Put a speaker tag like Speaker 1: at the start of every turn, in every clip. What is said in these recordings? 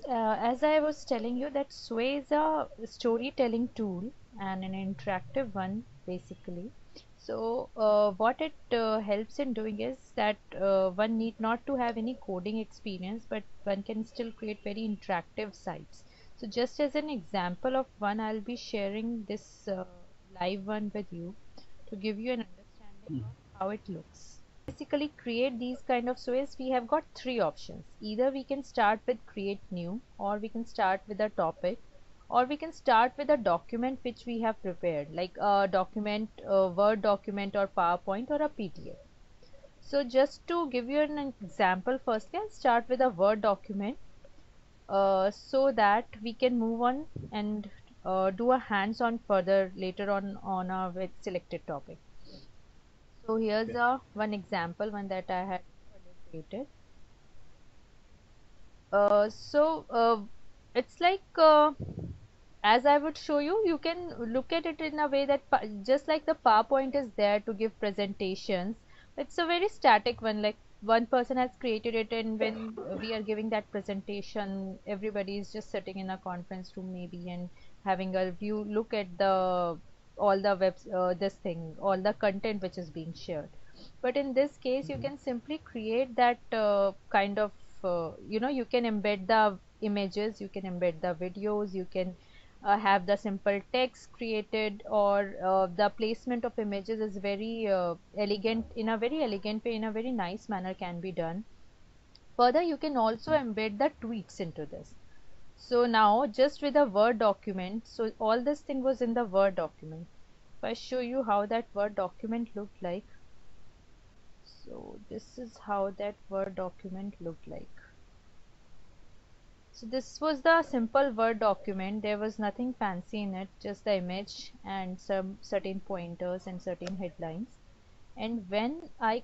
Speaker 1: As I was telling you, that Sway is a storytelling tool and an interactive one basically. So what it helps in doing is that one need not to have any coding experience, but one can still create very interactive sites. So just as an example of one, I'll be sharing this live one with you to give you an understanding
Speaker 2: Mm.
Speaker 1: of how it looks. Basically create these kind of sways, we have got three options. Either we can start with create new, or we can start with a topic, or we can start with a document which we have prepared, like a document, a Word document or PowerPoint or a PDF. So just to give you an example, firstly I'll start with a Word document so that we can move on and do a hands-on further later on a with selected topic. So here's
Speaker 2: Okay.
Speaker 1: a one example, one that I had earlier created. So it's like as I would show you, you can look at it in a way that just like the PowerPoint is there to give presentations, it's a very static one. Like one person has created it, and when we are giving that presentation, everybody is just sitting in a conference room maybe and having a view look at the all the webs this thing, all the content which is being shared. But in this case, you can simply create that kind of you can embed the images, you can embed the videos, you can have the simple text created, or the placement of images is very elegant, in a very elegant way, in a very nice manner can be done. Further, you can also embed the tweets into this. So now just with a Word document, so all this thing was in the Word document. If I show you how that Word document looked like, so this is how that Word document looked like. So this was the simple Word document. There was nothing fancy in it, just the image and some certain pointers and certain headlines. And when I,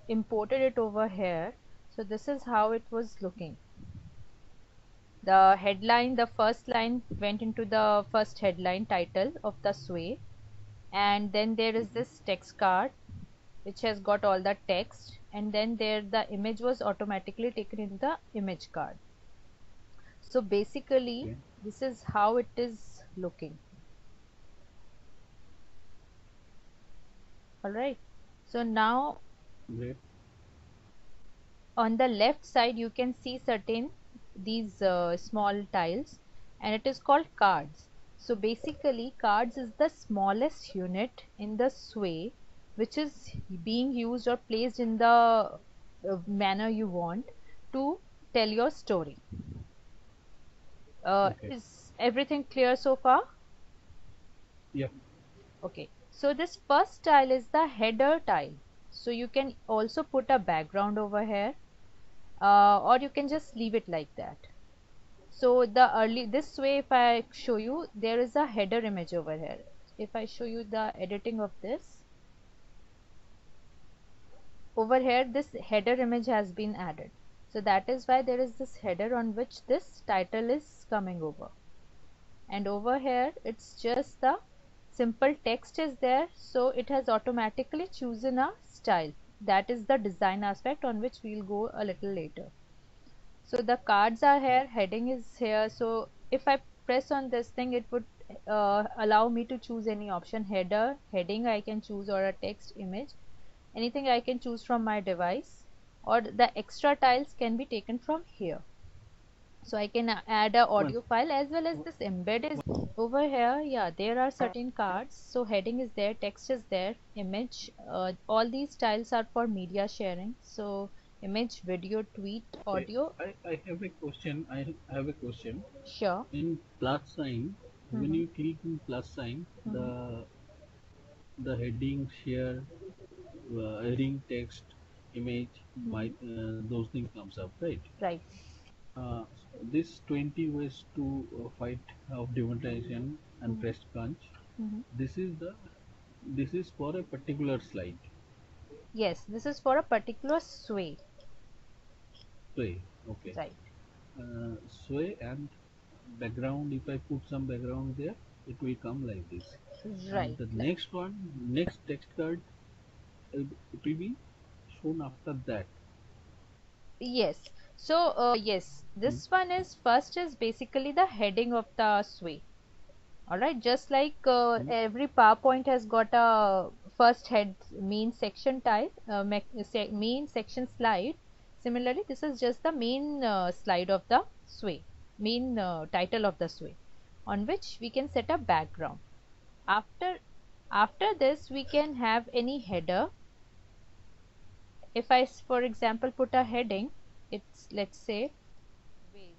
Speaker 1: imported it over here, so this is how it was looking. The headline, the first line went into the first headline title of the Sway, and then there is this text card which has got all the text, and then there the image was automatically taken in the image card. So basically
Speaker 2: Okay.
Speaker 1: this is how it is looking. All right, so now
Speaker 2: Great.
Speaker 1: on the left side you can see certain these small tiles, and it is called cards. So basically cards is the smallest unit in the Sway which is being used or placed in the manner you want to tell your story.
Speaker 2: Okay.
Speaker 1: Is everything clear so far?
Speaker 2: Yep.
Speaker 1: Okay, so this first tile is the header tile. So you can also put a background over here, or you can just leave it like that. So this way, if I show you, there is a header image over here. If I show you the editing of this, over here this header image has been added. So that is why there is this header on which this title is coming over. And over here it's just the simple text is there, so it has automatically chosen a style. That is the design aspect on which we'll go a little later. So the cards are here, heading is here. So if I press on this thing, it would allow me to choose any option. Header, heading I can choose, or a text, image, anything I can choose from my device, or the extra tiles can be taken from here. So I can add a
Speaker 2: One.
Speaker 1: audio file as well as this embed is over here. Yeah, there are certain cards. So heading is there, text is there, image, all these styles are for media sharing. So image, video, tweet,
Speaker 2: Okay.
Speaker 1: audio.
Speaker 2: I have a question. I have a question.
Speaker 1: Sure.
Speaker 2: In plus sign, when
Speaker 1: Mm-hmm.
Speaker 2: you click in plus sign,
Speaker 1: Mm-hmm.
Speaker 2: the heading, share, heading, text, image,
Speaker 1: Mm-hmm.
Speaker 2: my those things comes up, right?
Speaker 1: Right.
Speaker 2: Uh, this 20 ways to fight of demonetization and
Speaker 1: Mm-hmm.
Speaker 2: press punch.
Speaker 1: Mm-hmm.
Speaker 2: This is the this is for a particular slide.
Speaker 1: Yes, this is for a particular sway.
Speaker 2: Sway. Okay.
Speaker 1: Right.
Speaker 2: Sway and background. If I put some background there, it will come like this. And
Speaker 1: Right.
Speaker 2: the next one, next text card, it will be shown after that.
Speaker 1: Yes. So yes, this one is first is basically the heading of the sway. All right, just like every PowerPoint has got a first head main section type, main section slide. Similarly, this is just the main slide of the sway, main title of the sway, on which we can set a background. After after this, we can have any header. If I, for example, put a heading, it's let's say ways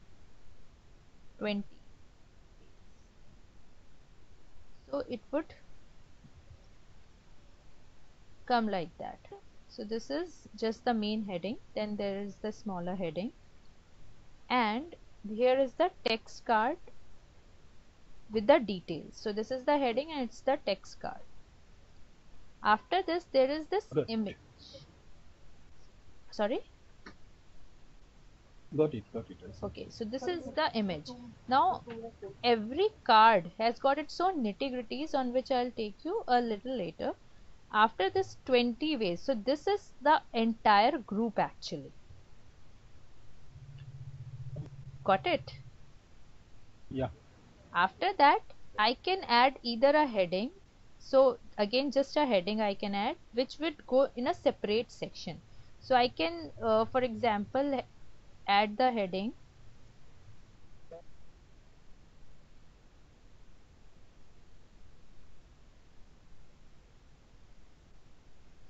Speaker 1: 20. So it would come like that. So this is just the main heading, then there is the smaller heading, and here is the text card with the details. So this is the heading and it's the text card. After this there is this
Speaker 2: Got
Speaker 1: image. Sorry?
Speaker 2: Got it. Got it.
Speaker 1: Okay, so this is the image. Now every card has got its own nitty-gritties on which I'll take you a little later. After this 20 ways, so this is the entire group actually. Got it?
Speaker 2: Yeah.
Speaker 1: After that, I can add either a heading. So again, just a heading I can add, which would go in a separate section. So I can, for example, add the heading.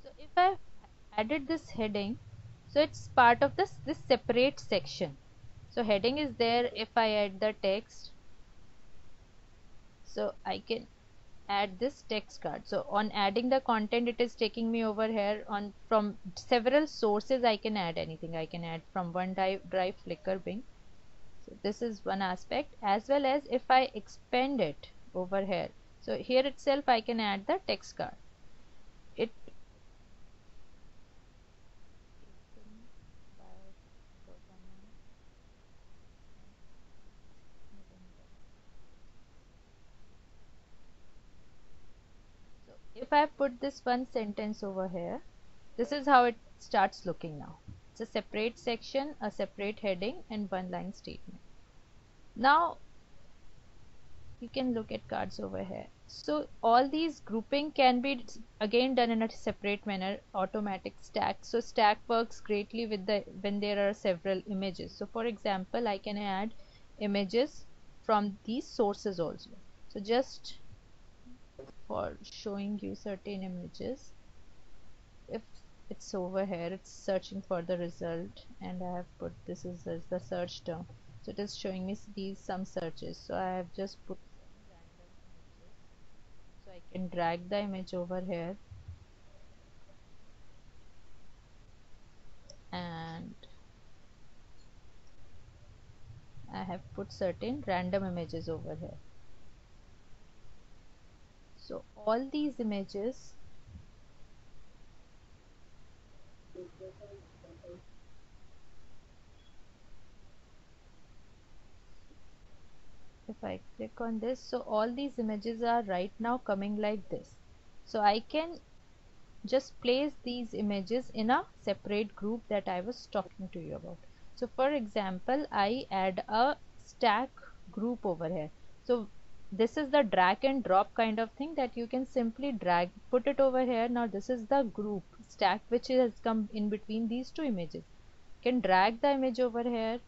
Speaker 1: So if I added this heading, so it's part of this separate section. So heading is there. If I add the text, so I can add this text card. So on adding the content, it is taking me over here on from several sources. I can add anything. I can add from OneDrive, Flickr, Bing. So this is one aspect, as well as if I expand it over here. So here itself I can add the text card. It so if I put this one sentence over here, this is how it starts looking now. It's a separate section, a separate heading, and one line statement. Now you can look at cards over here. So all these grouping can be again done in a separate manner, automatic stack. So stack works greatly with the when there are several images. So for example, I can add images from these sources also. So just for showing you certain images, if it's over here, it's searching for the result, and I have put this is as the search term. So it is showing me these some searches. So I have just put random images. So I can drag the image over here and I have put certain random images over here. So all these images if I click on this, so all these images are right now coming like this. So I can just place these images in a separate group that I was talking to you about. So for example, I add a stack group over here. So this is the drag and drop kind of thing that you can simply drag, put it over here. Now this is the group stack which has come in between these two images. You can drag the image over here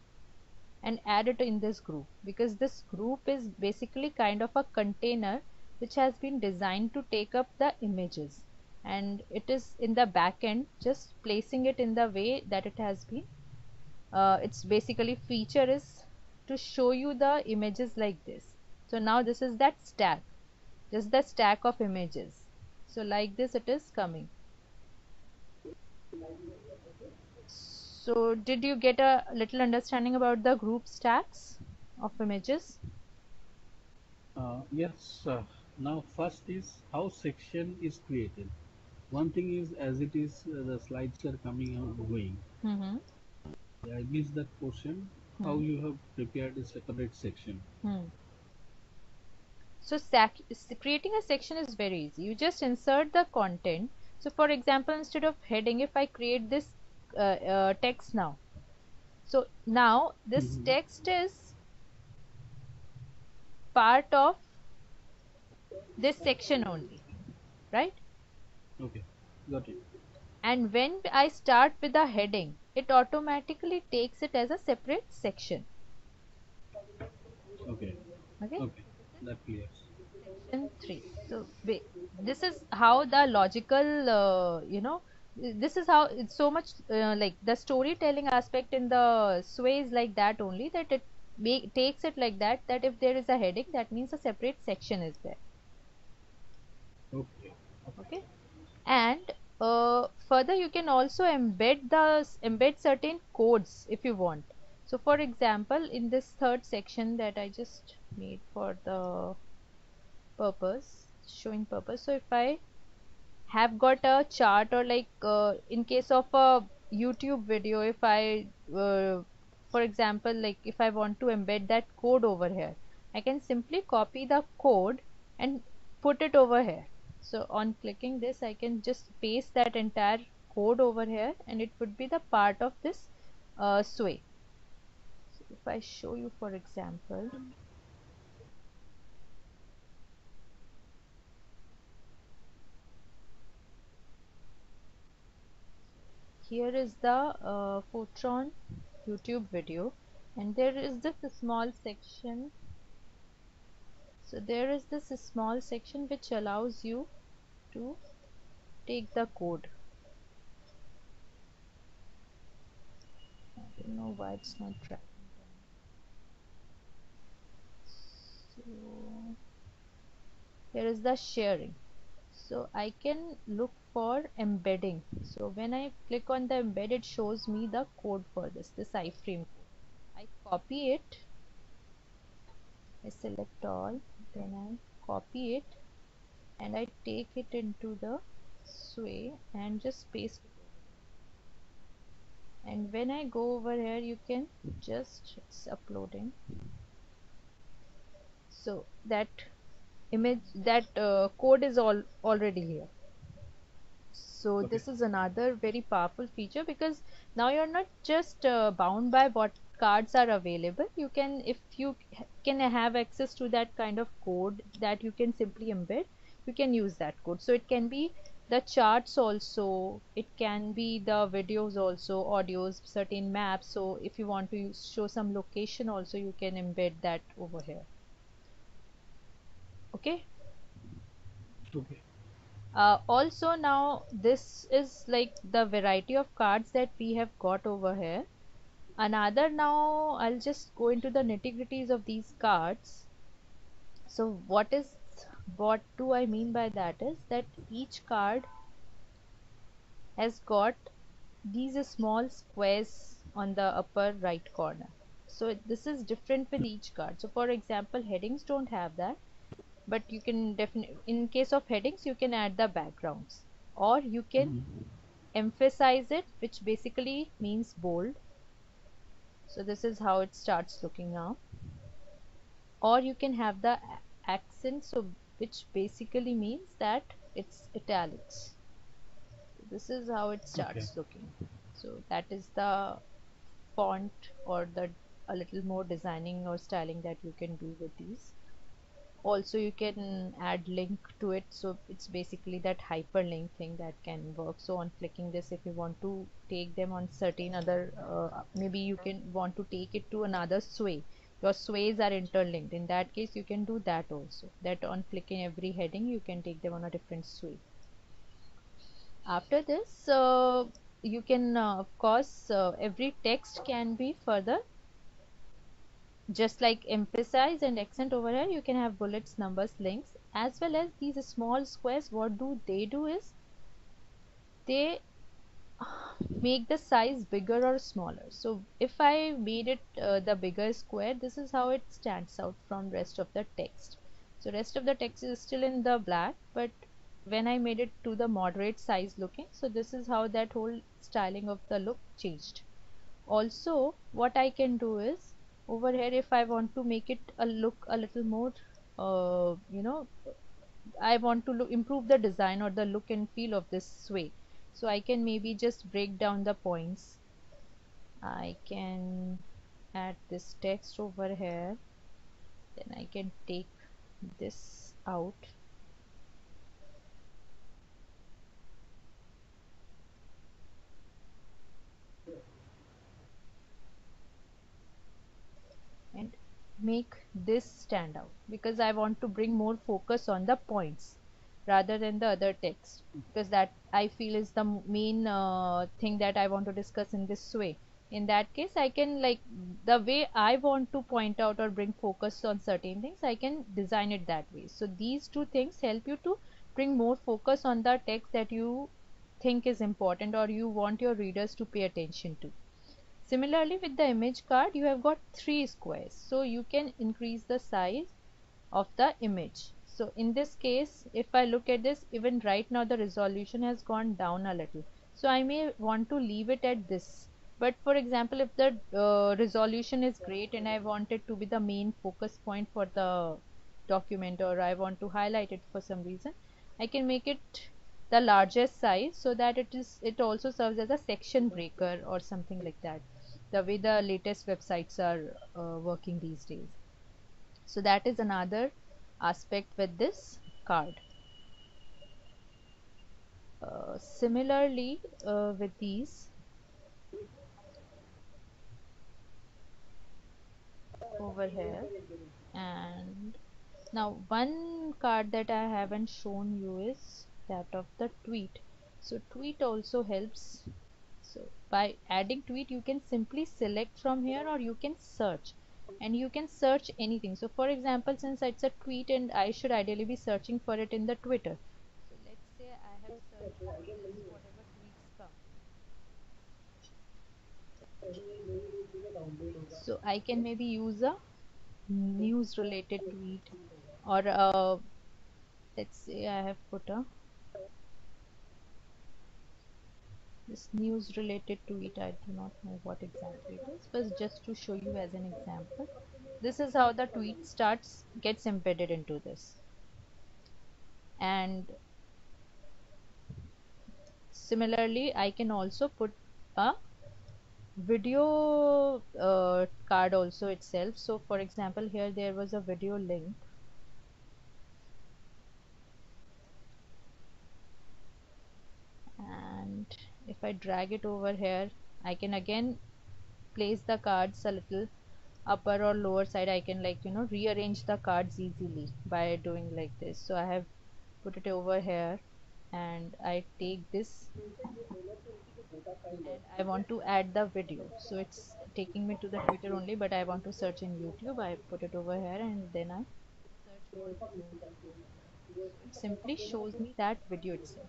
Speaker 1: and add it in this group, because this group is basically kind of a container which has been designed to take up the images, and it is in the back end just placing it in the way that it has been its basically feature is to show you the images like this. So now this is that stack, just the stack of images. So like this it is coming. So did you get a little understanding about the group stacks of images?
Speaker 2: Yes. Now, first is how section is created. One thing is, as it is, the slides are coming out going.
Speaker 1: Mm-hmm.
Speaker 2: I missed that portion. How
Speaker 1: Hmm.
Speaker 2: you have prepared a separate section.
Speaker 1: Hmm. So creating a section is very easy. You just insert the content. So for example, instead of heading, if I create this text now, So now this
Speaker 2: Mm-hmm.
Speaker 1: text is part of this section only, right?
Speaker 2: Okay, got it.
Speaker 1: And when I start with a heading, it automatically takes it as a separate section.
Speaker 2: Okay,
Speaker 1: Okay,
Speaker 2: okay,
Speaker 1: so this is
Speaker 2: that clears.
Speaker 1: section 3. So this is how the logical, this is how it's so much like the storytelling aspect in the sway is like that only, that it takes it like that, that if there is a heading, that means a separate section is there.
Speaker 2: Okay,
Speaker 1: Okay. And further you can also embed certain codes if you want. So for example, in this third section that I just made for the showing purpose, so if I have got a chart, or like in case of a YouTube video, if I for example, like if I want to embed that code over here, I can simply copy the code and put it over here. So on clicking this, I can just paste that entire code over here, and it would be the part of this sway. So if I show you, for example, here is the Foetron YouTube video, and there is this small section. So there is this small section which allows you to take the code. I don't know why it's not tracking down. So here is the sharing. So I can look for embedding. So when I click on the embed, it shows me the code for this iframe code. I copy it, I select all, then I copy it, and I take it into the sway and just paste it over there. And when I go over here, you can just, it's uploading. So that image, that code is already here. So
Speaker 2: okay.
Speaker 1: this is another very powerful feature, because now you're not just bound by what cards are available. You can, if you can have access to that kind of code that you can simply embed, you can use that code. So it can be the charts also, it can be the videos also, audios, certain maps. So if you want to show some location also, you can embed that over here. Okay.
Speaker 2: Okay.
Speaker 1: Also now this is like the variety of cards that we have got over here. Another, now I'll just go into the nitty-gritties of these cards. So what do I mean by that is that each card has got these small squares on the upper right corner. So this is different with each card. So for example, headings don't have that, but you can definitely, in case of headings, you can add the backgrounds, or you can
Speaker 2: Mm-hmm.
Speaker 1: emphasize it, which basically means bold. So this is how it starts looking now. Or you can have the accent, so which basically means that it's italics. So this is how it
Speaker 2: Okay.
Speaker 1: starts looking. So that is the font, or the a little more designing or styling that you can do with these. Also you can add link to it, so it's basically that hyperlink thing that can work. So on clicking this, if you want to take them on certain other maybe you can want to take it to another sway, your sways are interlinked, in that case you can do that also, that on clicking every heading you can take them on a different sway. After this, you can of course every text can be further, just like emphasize and accent over here, you can have bullets, numbers, links, as well as these small squares. What do they do is they make the size bigger or smaller. So if I made it the bigger square, this is how it stands out from rest of the text. So rest of the text is still in the black, but when I made it to the moderate size looking, so this is how that whole styling of the look changed. Also what I can do is, over here, if I want to make it a look a little more I want to improve the design or the look and feel of this sway, so I can maybe just break down the points. I can add this text over here, then I can take this out and make this stand out, because I want to bring more focus on the points rather than the other text, because that I feel is the main thing that I want to discuss in this way. In that case, I can, like, the way I want to point out or bring focus on certain things, I can design it that way. So these two things help you to bring more focus on the text that you think is important or you want your readers to pay attention to. Similarly, with the image card, you have got three squares, so you can increase the size of the image. So in this case, if I look at this, even right now the resolution has gone down a little. So I may want to leave it at this. But for example, if the resolution is great and I want it to be the main focus point for the document, or I want to highlight it for some reason, I can make it the largest size so that it also serves as a section breaker or something like that, the way the latest websites are working these days. So that is another aspect with this card. Similarly, with these over here, and now one card that I haven't shown you is that of the tweet. So tweet also helps. So by adding tweet, you can simply select from here or you can search, and you can search anything. So for example, since it's a tweet and I should ideally be searching for it in the Twitter, so let's say I have searched for this, whatever tweets come, so I can maybe use a news related tweet, or let's say I have put a this news related tweet. I do not know what exactly it is, but just to show you as an example, this is how the tweet starts gets embedded into this. And similarly, I can also put a video card also itself. So for example, here there was a video link, and if I drag it over here, I can again place the cards a little upper or lower side. I can, like, rearrange the cards easily by doing like this. So I have put it over here, and I take this and I want to add the video. So it's taking me to the Twitter only, but I want to search in YouTube. I put it over here and then I search for video. So it simply shows me that video itself.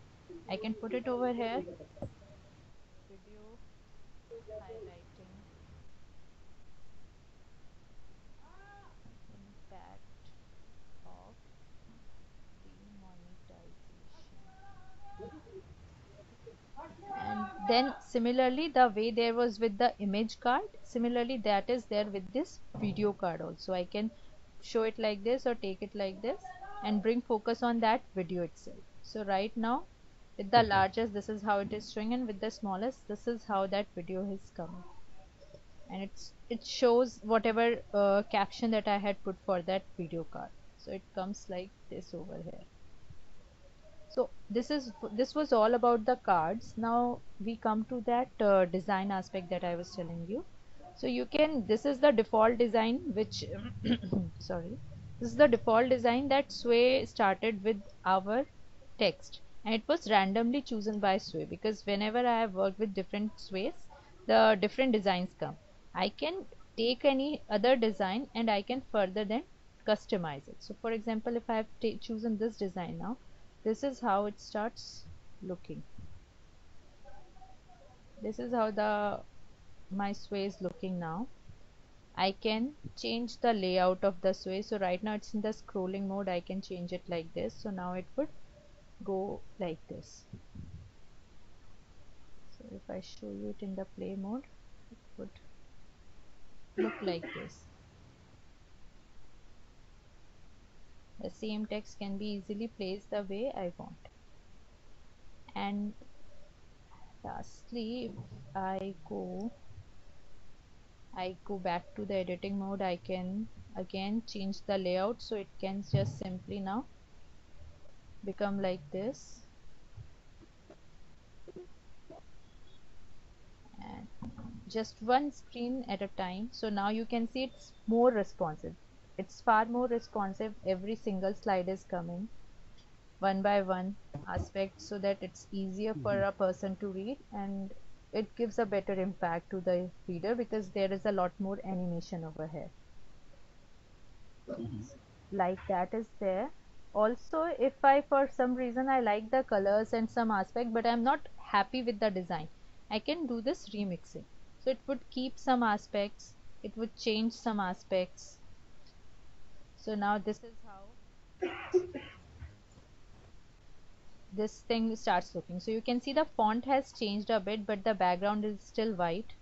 Speaker 1: I can put it over here, video highlighting impact of demonetization. And then similarly, the way there was with the image card, similarly that is there with this video card also. I can show it like this or take it like this and bring focus on that video itself. So right now, with the largest, this is how it is showing, and with the smallest, this is how that video is coming. And it shows whatever caption that I had put for that video card. So it comes like this over here. So this was all about the cards. Now we come to that design aspect that I was telling you. So you can, this is the default design which sorry, this is the default design that Sway started with our text, and it was randomly chosen by Sway, because whenever I have worked with different Sways, the different designs come. I can take any other design and I can further then customize it. So for example, if I have chosen this design now, this is how it starts looking. This is how the my sway is looking now. I can change the layout of the sway. So right now it's in the scrolling mode. I can change it like this. So now it would go like this. So if I show you it in the play mode, it would look like this. The same text can be easily placed the way I want. And lastly, if I go I go back to the editing mode, I can again change the layout, so it can just simply now become like this, and just one screen at a time. So now you can see it's more responsive. It's far more responsive. Every single slide is coming one by one aspect, so that it's easier for
Speaker 2: Mhm.
Speaker 1: a person to read, and it gives a better impact to the reader because there is a lot more animation over here.
Speaker 2: Mhm.
Speaker 1: Like that is there. Also, if I for some reason I like the colors and some aspect but I'm not happy with the design, I can do this remixing. So it would keep some aspects, it would change some aspects. So now this is how this thing starts looking. So you can see the font has changed a bit, but the background is still white,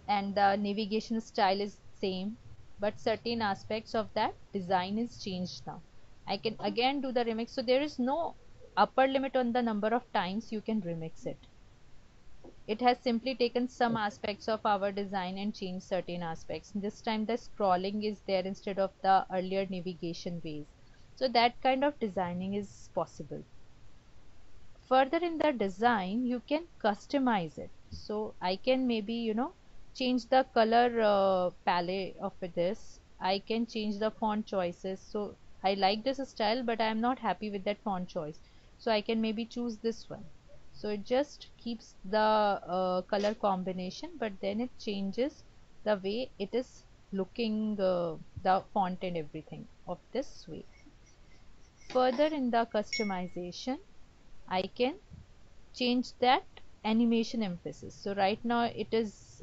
Speaker 1: and the navigation style is same, but certain aspects of that design is changed now. I can again do the remix, so there is no upper limit on the number of times you can remix it. It has simply taken some aspects of our design and changed certain aspects. This time the scrolling is there instead of the earlier navigation ways, so that kind of designing is possible. Further in the design you can customize it, so I can maybe change the color palette of this. I can change the font choices, so I like this style but I am not happy with that font choice, so I can maybe choose this one. So it just keeps the color combination, but then it changes the way it is looking, the font and everything of this way. Further in the customization I can change that animation emphasis. So right now it is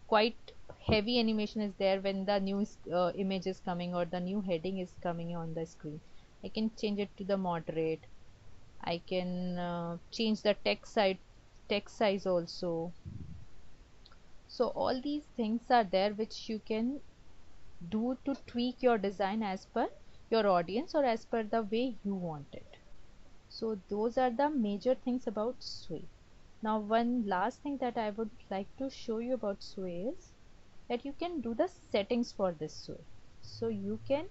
Speaker 1: quite heavy animation is there when the new image is coming or the new heading is coming on the screen. I can change it to the moderate. I can change the text size also. So all these things are there which you can do to tweak your design as per your audience or as per the way you want it. So those are the major things about Sway. Now one last thing that I would like to show you about Sway is that you can do the settings for this Sway. So you can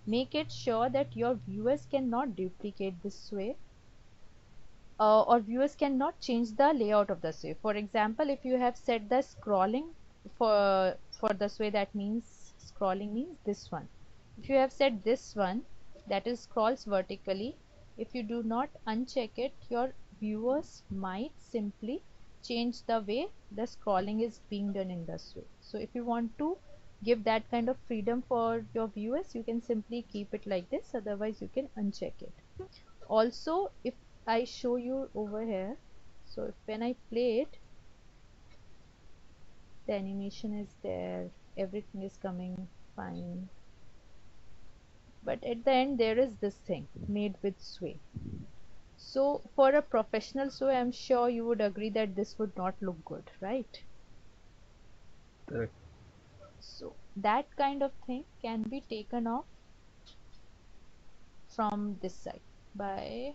Speaker 1: make it sure that your viewers cannot duplicate this Sway, or viewers cannot change the layout of the sway. For example, if you have set the scrolling for the sway, that means scrolling means this one. If you have set this one, that is scrolls vertically, if you do not uncheck it, your viewers might simply change the way the scrolling is being done in the sway. So if you want to give that kind of freedom for your viewers, you can simply keep it like this, otherwise you can uncheck it. Also, if I show you over here, so if when I play it, the animation is there, everything is coming fine, but at the end there is this thing made with sway. So for a professional sway, I'm sure you would agree that this would not look good, right?
Speaker 2: Correct.
Speaker 1: So that kind of thing can be taken off from this side by,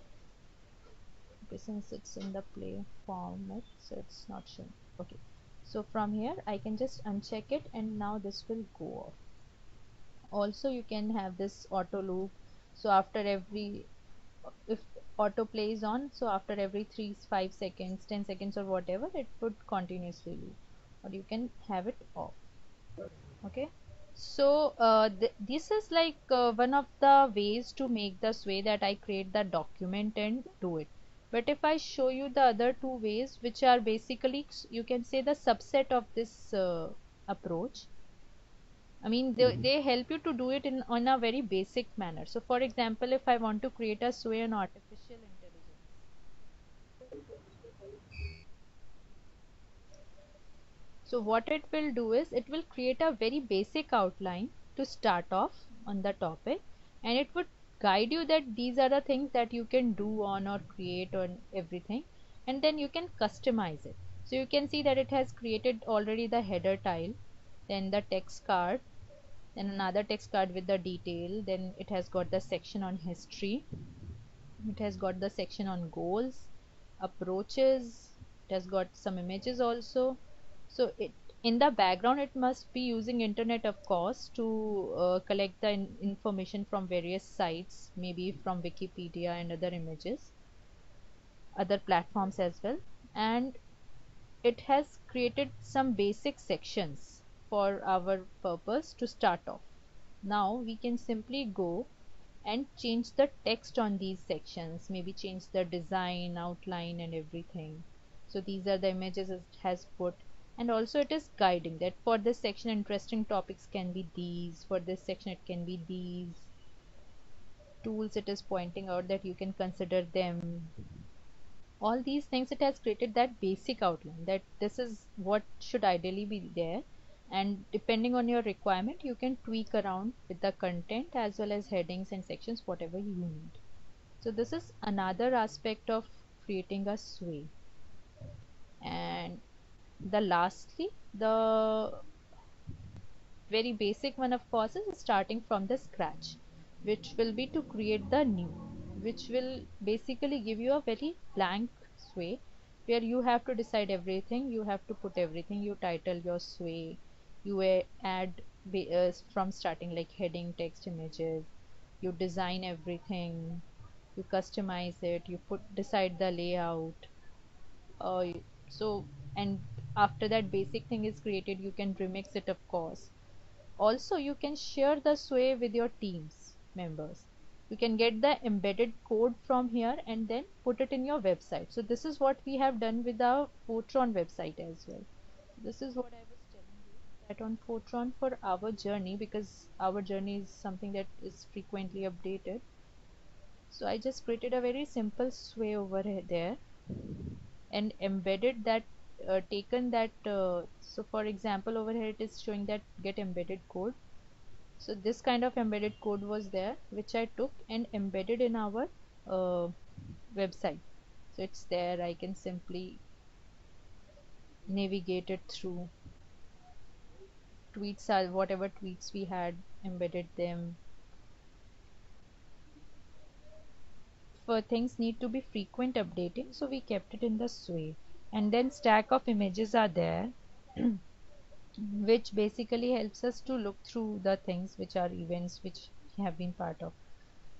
Speaker 1: okay, since it's in the play format, so it's not shown. Okay, so from here I can just uncheck it and now this will go off. Also you can have this auto loop, so after every, if auto plays on, so after every 3 5 seconds 10 seconds or whatever, it would continuously loop, or you can have it off. Okay, so this is like one of the ways to make this way that I create the document and do it. But if I show you the other two ways, which are basically you can say the subset of this approach, I mean
Speaker 2: Mhm.
Speaker 1: they help you to do it in on a very basic manner. So for example, if I want to create a sway on artificial intelligence, so what it will do is it will create a very basic outline to start off on the topic, and it would guide you that these are the things that you can do on or create on everything, and then you can customize it. So you can see that it has created already the header tile, then the text card, then another text card with the detail, then it has got the section on history, it has got the section on goals, approaches, it has got some images also. So it In the background, it must be using internet, of course, to collect the information from various sites, maybe from Wikipedia and other images, other platforms as well. And it has created some basic sections for our purpose to start off. Now we can simply go and change the text on these sections, maybe change the design, outline, and everything. So these are the images it has put, and also it is guiding that for this section interesting topics can be these, for this section it can be these tools. It is pointing out that you can consider them. All these things, it has created that basic outline that this is what should ideally be there, and depending on your requirement you can tweak around with the content as well as headings and sections, whatever you need. So this is another aspect of creating a sway. And the lastly, the very basic one, of course, is starting from the scratch, which will be to create the new, which will basically give you a very blank sway where you have to decide everything, you have to put everything, you title your sway, you add from starting like heading, text, images, you design everything, you customize it, you put decide the layout. uh, so and after that basic thing is created, you can remix it, of course. Also, you can share the sway with your teams members. You can get the embedded code from here and then put it in your website. So this is what we have done with our Foetron website as well. This is what I was telling you, that on Foetron for our journey, because our journey is something that is frequently updated. So I just created a very simple sway over there and embedded that, taken that. So for example, over here it is showing that get embedded code. So this kind of embedded code was there, which I took and embedded in our uh, website. So it's there. I can simply navigate it through. Tweets are whatever tweets we had, embedded them. For things need to be frequent updating, so we kept it in the sway. And then stack of images are there, which basically helps us to look through the things which are events which we have been part of.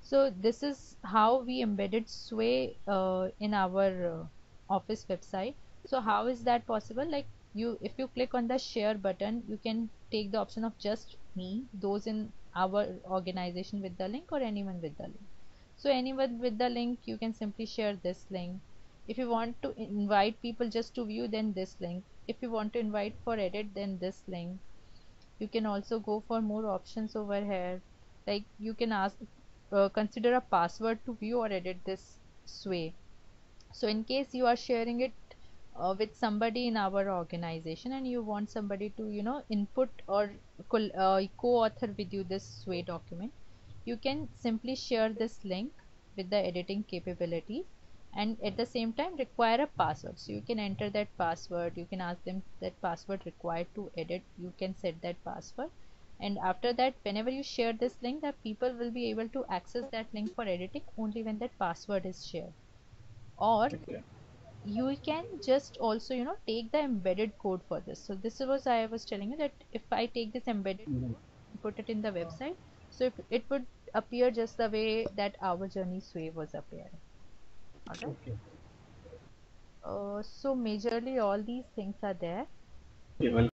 Speaker 1: So this is how we embedded Sway in our office website. So how is that possible? Like if you click on the share button, you can take the option of just me, those in our organization with the link, or anyone with the link. So anyone with the link, you can simply share this link. If you want to invite people just to view, then this link. If you want to invite for edit, then this link. You can also go for more options over here, like you can ask, consider a password to view or edit this sway. So in case you are sharing it with somebody in our organization and you want somebody to input or co-author with you this sway document, you can simply share this link with the editing capabilities, and at the same time require a password. So you can enter that password, you can ask them that password required to edit, you can set that password, and after that whenever you share this link, the people will be able to access that link for editing only when that password is shared. Or
Speaker 2: Okay.
Speaker 1: you can just also take the embedded code for this. So this was I was telling you that if I take this embedded
Speaker 2: Mhm.
Speaker 1: code and put it in the website, so if it would appear just the way that our journey sway was appearing. All right.
Speaker 2: Okay.
Speaker 1: So majorly all these things are there.
Speaker 2: Okay, well,